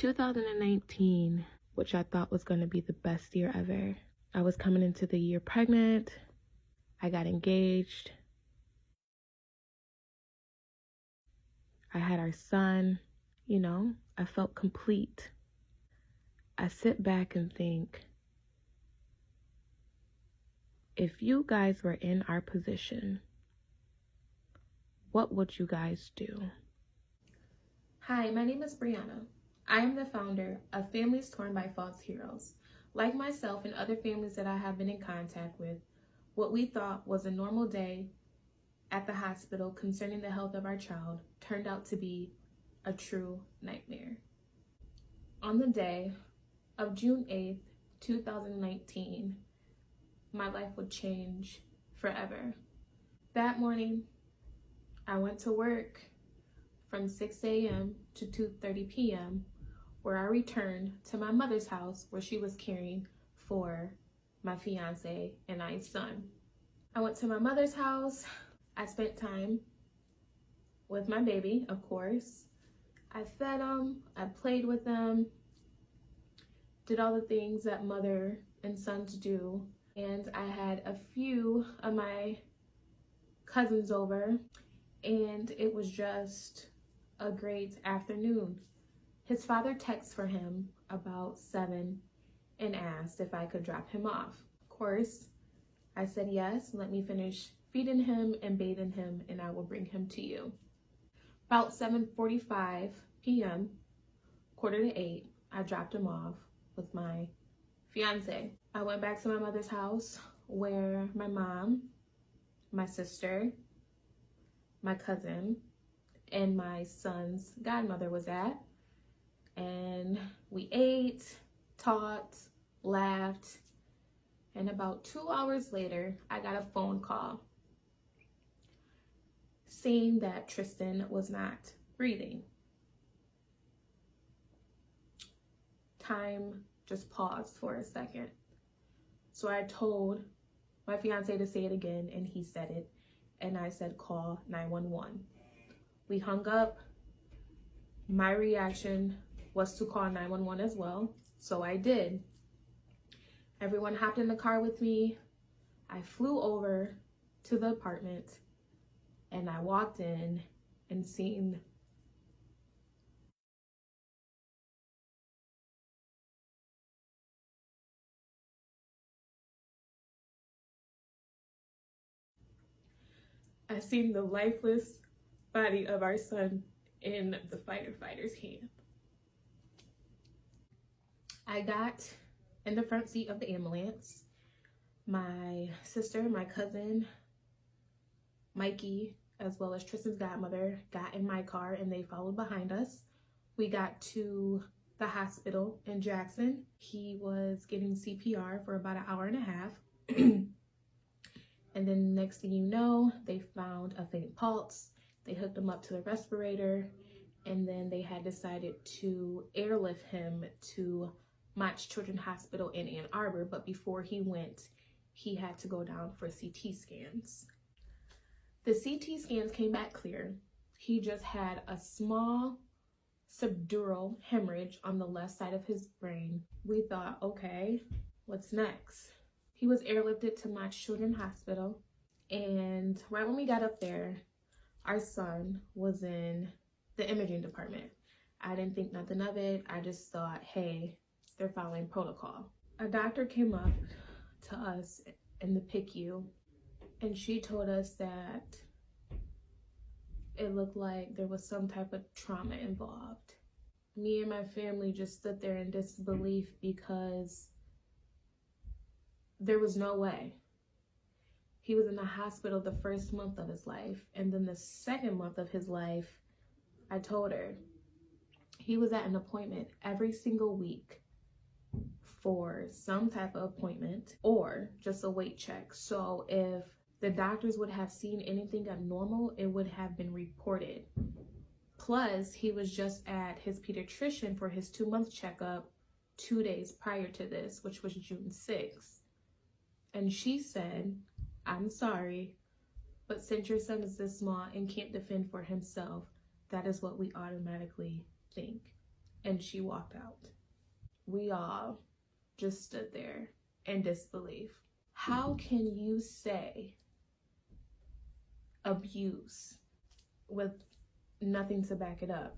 2019, which I thought was going to be the best year ever. I was coming into the year pregnant. I got engaged. I had our son. You know, I felt complete. I sit back and think, if you guys were in our position, what would you guys do? Hi, my name is Brianna. I am the founder of Families Torn by False Heroes. Like myself and other families that I have been in contact with, what we thought was a normal day at the hospital concerning the health of our child turned out to be a true nightmare. On the day of June 8th, 2019, my life would change forever. That morning, I went to work from 6 a.m. to 2:30 p.m., where I returned to my mother's house where she was caring for my fiance and I's son. I went to my mother's house. I spent time with my baby, of course. I fed him, I played with him, did all the things that mother and sons do. And I had a few of my cousins over, and it was just a great afternoon. His father texted for him about 7 and asked if I could drop him off. Of course, I said yes, let me finish feeding him and bathing him, and I will bring him to you. About 7:45 p.m., 7:45, I dropped him off with my fiance. I went back to my mother's house where my mom, my sister, my cousin, and my son's godmother was at. And we ate, talked, laughed, and about 2 hours later, I got a phone call saying that Tristan was not breathing. Time just paused for a second. So I told my fiance to say it again, and he said it, and I said, call 911. We hung up. My reaction was to call 911 as well, so I did. Everyone hopped in the car with me. I flew over to the apartment, and I walked in and seen the lifeless body of our son in the firefighter's hand. I got in the front seat of the ambulance. My sister, my cousin, Mikey, as well as Tristan's godmother, got in my car and they followed behind us. We got to the hospital in Jackson. He was getting CPR for about an hour and a half. And then next thing you know, they found a faint pulse. They hooked him up to the respirator, and then they had decided to airlift him to Mott Children's Hospital in Ann Arbor. But before he went, he had to go down for CT scans. The CT scans came back clear. He just had a small subdural hemorrhage on the left side of his brain. We thought, okay, what's next? He was airlifted to Mott Children's Hospital, and right when we got up there, our son was in the imaging department. I didn't think nothing of it. I just thought, hey, they're following protocol. A doctor came up to us in the PICU, and she told us that it looked like there was some type of trauma involved. Me and my family just stood there in disbelief because there was no way. He was in the hospital the first month of his life, and then the second month of his life, I told her, he was at an appointment every single week for some type of appointment or just a weight check. So if the doctors would have seen anything abnormal, it would have been reported. Plus, he was just at his pediatrician for his 2-month checkup 2 days prior to this, which was June 6th. And she said, I'm sorry, but since your son is this small and can't defend for himself, that is what we automatically think. and she walked out. We all just stood there in disbelief. How can you say abuse with nothing to back it up?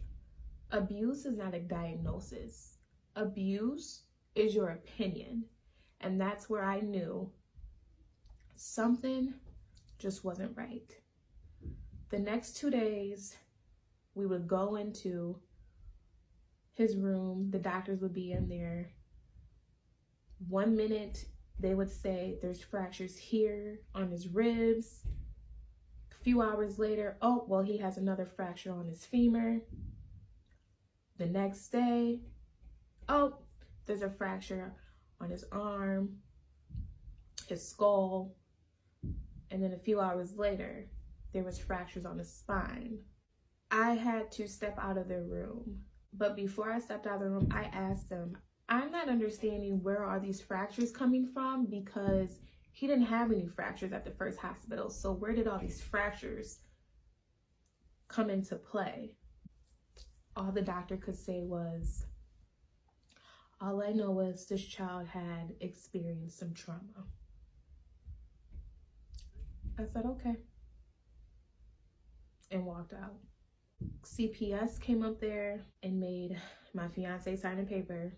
Abuse is not a diagnosis. Abuse is your opinion. And that's where I knew something just wasn't right. The next 2 days, we would go into his room. The doctors would be in there. 1 minute, they would say there's fractures here on his ribs. A few hours later, oh, well, he has another fracture on his femur. The next day, oh, there's a fracture on his arm, his skull. And then a few hours later, there was fractures on his spine. I had to step out of the room. But before I stepped out of the room, I asked him, I'm not understanding where are these fractures coming from, because he didn't have any fractures at the first hospital. So where did all these fractures come into play? All the doctor could say was, all I know is this child had experienced some trauma. I said, okay, and walked out. CPS came up there and made my fiance sign a paper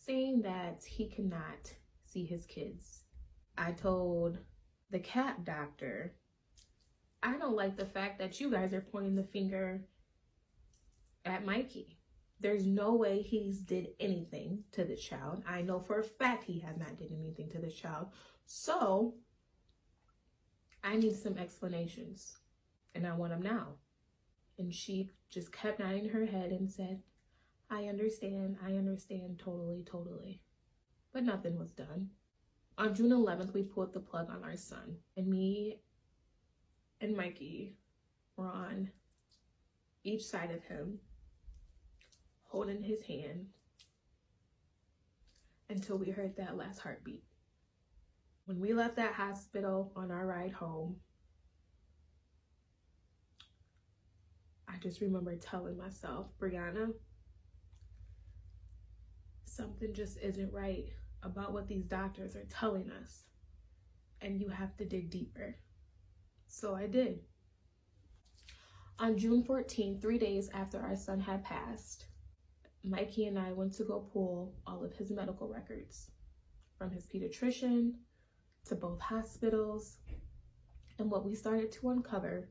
saying that he cannot see his kids. I told the CAP doctor, I don't like the fact that you guys are pointing the finger at Mikey. There's no way he's did anything to the child. I know for a fact he has not did anything to the child. So I need some explanations, and I want them now. And she just kept nodding her head and said, I understand, totally. But nothing was done. On June 11th, we pulled the plug on our son, and me and Mikey were on each side of him, holding his hand until we heard that last heartbeat. When we left that hospital on our ride home, I just remember telling myself, Brianna, something just isn't right about what these doctors are telling us, and you have to dig deeper. So I did. On June 14th, 3 days after our son had passed, Mikey and I went to go pull all of his medical records from his pediatrician to both hospitals, and what we started to uncover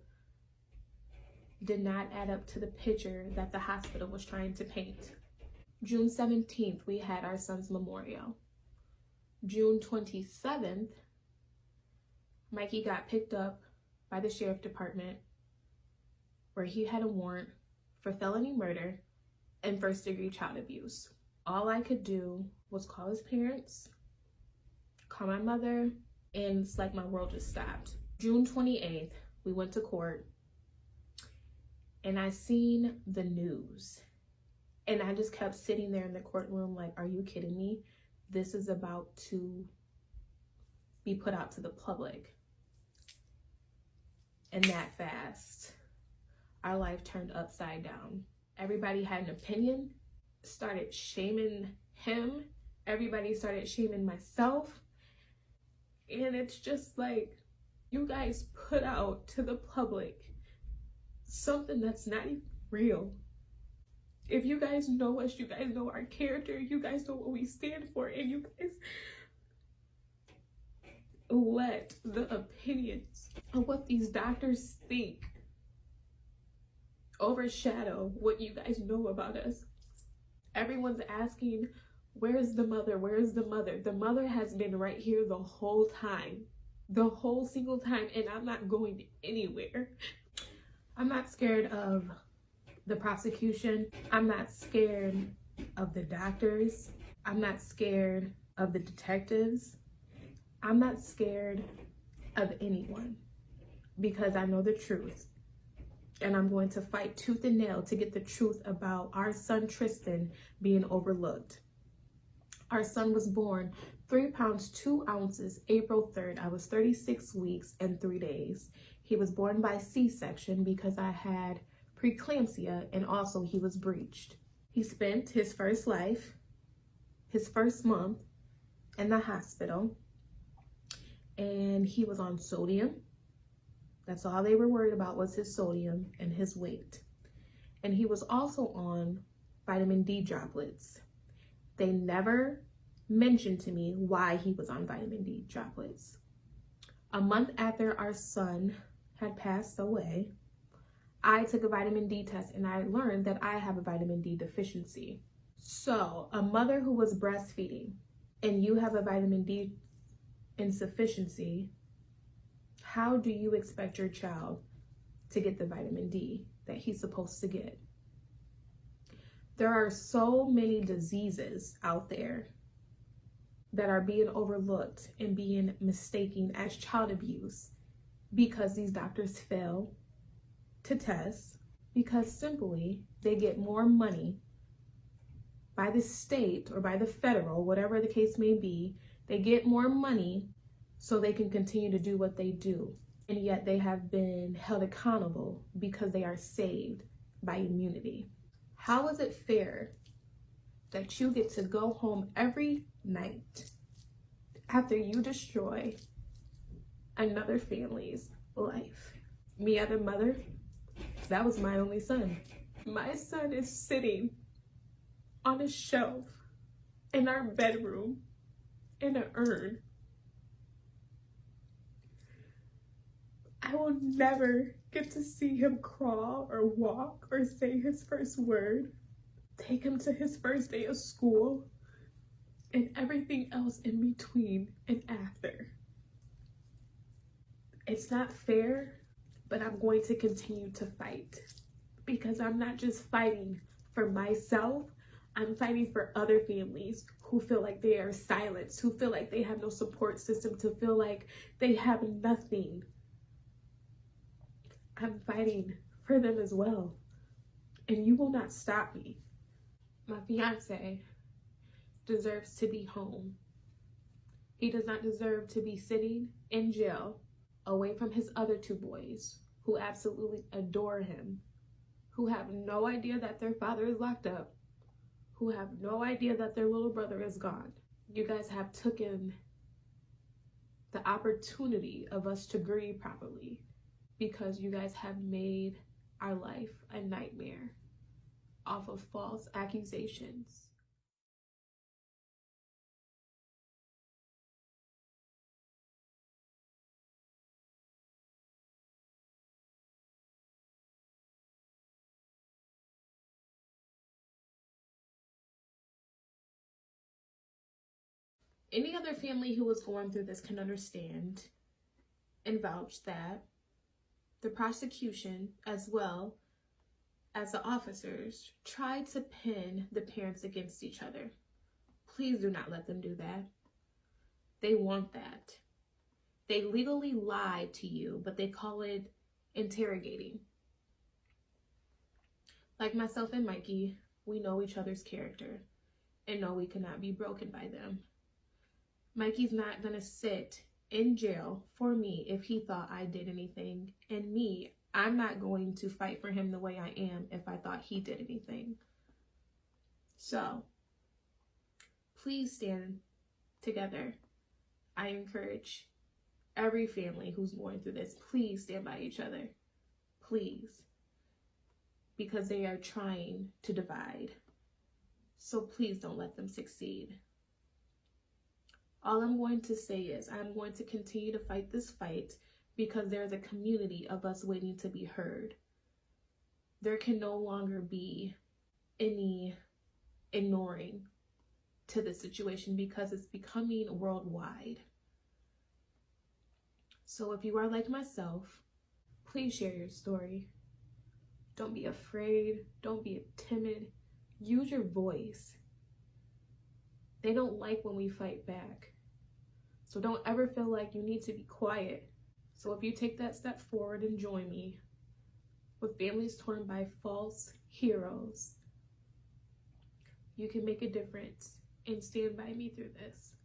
did not add up to the picture that the hospital was trying to paint. June 17th, we had our son's memorial. June 27th, Mikey got picked up by the sheriff department where he had a warrant for felony murder and first-degree child abuse. All I could do was call his parents, call my mother, and it's like my world just stopped. June 28th, we went to court, and I seen the news. And I just kept sitting there in the courtroom like, are you kidding me? This is about to be put out to the public. And that fast, our life turned upside down. Everybody had an opinion, started shaming him. Everybody started shaming myself. And it's just like, you guys put out to the public something that's not even real. If you guys know us, you guys know our character, you guys know what we stand for, and you guys let the opinions of what these doctors think overshadow what you guys know about us. Everyone's asking, where's the mother? Where's the mother? The mother has been right here the whole time, the whole single time, and I'm not going anywhere. I'm not scared of the prosecution. I'm not scared of the doctors. I'm not scared of the detectives. I'm not scared of anyone because I know the truth. And I'm going to fight tooth and nail to get the truth about our son Tristan being overlooked. Our son was born 3 pounds 2 ounces April 3rd. I was 36 weeks and 3 days. He was born by C-section because I had preeclampsia, and also he was breached. He spent his first month in the hospital, and he was on sodium. That's all they were worried about, was his sodium and his weight. And he was also on vitamin D droplets. They never mentioned to me why he was on vitamin D droplets. A month after our son had passed away, I took a vitamin D test and I learned that I have a vitamin D deficiency. So a mother who was breastfeeding and you have a vitamin D insufficiency, how do you expect your child to get the vitamin D that he's supposed to get? There are so many diseases out there that are being overlooked and being mistaken as child abuse because these doctors fail to test, because simply they get more money by the state or by the federal, whatever the case may be. They get more money so they can continue to do what they do. And yet they have been held accountable because they are saved by immunity. How is it fair that you get to go home every night after you destroy another family's life? Me as a mother, that was my only son. My son is sitting on a shelf in our bedroom in an urn. I will never get to see him crawl or walk or say his first word, take him to his first day of school, and everything else in between and after. It's not fair, but I'm going to continue to fight, because I'm not just fighting for myself, I'm fighting for other families who feel like they are silenced, who feel like they have no support system, to feel like they have nothing. I'm fighting for them as well, and you will not stop me. My fiance deserves to be home. He does not deserve to be sitting in jail away from his other two boys who absolutely adore him, who have no idea that their father is locked up, who have no idea that their little brother is gone. You guys have taken the opportunity of us to grieve properly, because you guys have made our life a nightmare off of false accusations. Any other family who was going through this can understand and vouch that the prosecution, as well as the officers, tried to pin the parents against each other. Please do not let them do that. They want that. They legally lied to you, but they call it interrogating. Like myself and Mikey, we know each other's character and know we cannot be broken by them. Mikey's not gonna sit in jail for me if he thought I did anything, and me, I'm not going to fight for him the way I am if I thought he did anything. So please stand together. I encourage every family who's going through this, please stand by each other, please, because they are trying to divide. So please don't let them succeed. All I'm going to say is I'm going to continue to fight this fight, because there's a community of us waiting to be heard. There can no longer be any ignoring to the situation, because it's becoming worldwide. So if you are like myself, please share your story. Don't be afraid. Don't be timid. Use your voice. They don't like when we fight back. So don't ever feel like you need to be quiet. So if you take that step forward and join me with families torn by false heroes, you can make a difference and stand by me through this.